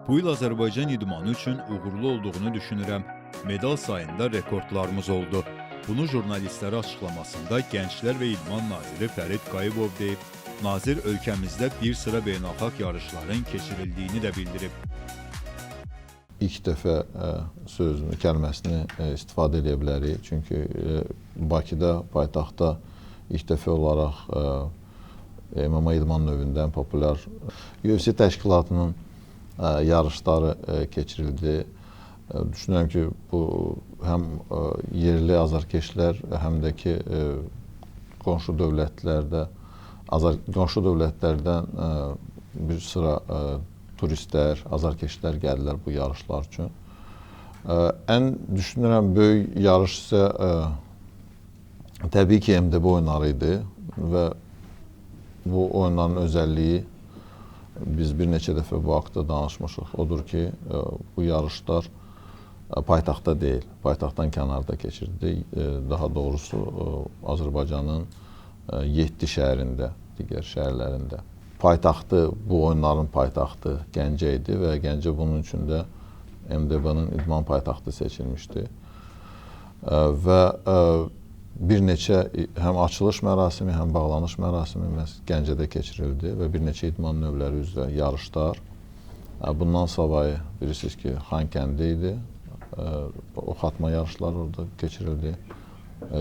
Bu il Azərbaycan idmanı üçün uğurlu olduğunu düşünürəm. Medal sayında rekordlarımız oldu. Bunu jurnalistlərə açıqlamasında Gənclər və İdman naziri Fərid Qayıbov deyib. Nazir ölkəmizdə bir sıra beynəlxalq yarışların keçirildiyini də bildirib. İlk dəfə sözünü, kəlməsini istifadə edə bilərik. Çünki Bakıda, paytaxtda ilk dəfə olaraq MMA idman növündən populyar UFC təşkilatının yarışları keçirildi. Düşünürəm ki, bu həm yerli azarkeşlər, həm də ki, qonşu dövlətlərdən bir sıra turistlər, azarkeşlər gəldilər bu yarışlar üçün. Ən düşünürəm, böyük yarış isə təbii ki, MDB oyunları idi və bu oyunların özəlliyi, biz bir neçə dəfə bu haqda danışmışıq. Odur ki, bu yarışlar paytaxtda deyil, paytaxtdan kənarda keçirdi. Daha doğrusu Azərbaycanın 7 şəhərində, digər şəhərlərində. Paytaxtı, bu oyunların paytaxtı Gəncə idi və Gəncə bunun üçün də MDB-nin idman paytaxtı seçilmişdi. Və bir neçə həm açılış mərasimi, həm bağlanış mərasimi Gəncədə keçirildi və bir neçə idman növləri üzrə yarışlar. Bundan savayı bilirsiniz ki, Xankəndi idi. O xatma yarışlar orada keçirildi.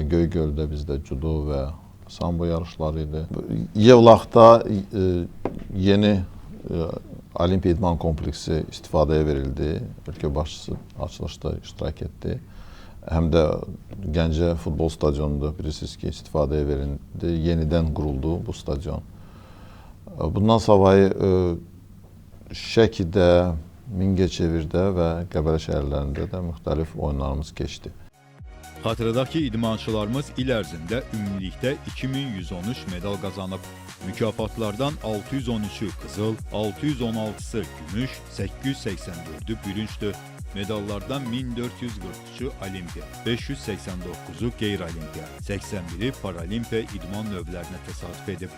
Göygöldə bizdə judo və sambo yarışları idi. Yevlaxda yeni Olimpiya İdman kompleksi istifadəyə verildi. Ölkə başçısı açılışda iştirak etdi. Həm də Gəncə futbol stadionunda bilirsiniz ki, istifadəyə verildi. Yenidən quruldu bu stadion. Bundan savayı Şəkidə, Mingəçevirdə və Qəbələ şəhərlərində də müxtəlif oyunlarımız keçdi. Xatırladaq ki, idmançılarımız il ərzində ümumilikdə 2113 medal qazanıb. Mükafatlardan 613-ü qızıl, 616-sı gümüş, 884-ü bürüncdür. Medallardan 1443-ü olimpiya, 589-u qeyri-olimpiya, 81-i paralimpiya idman növlərinə təsadüf edib.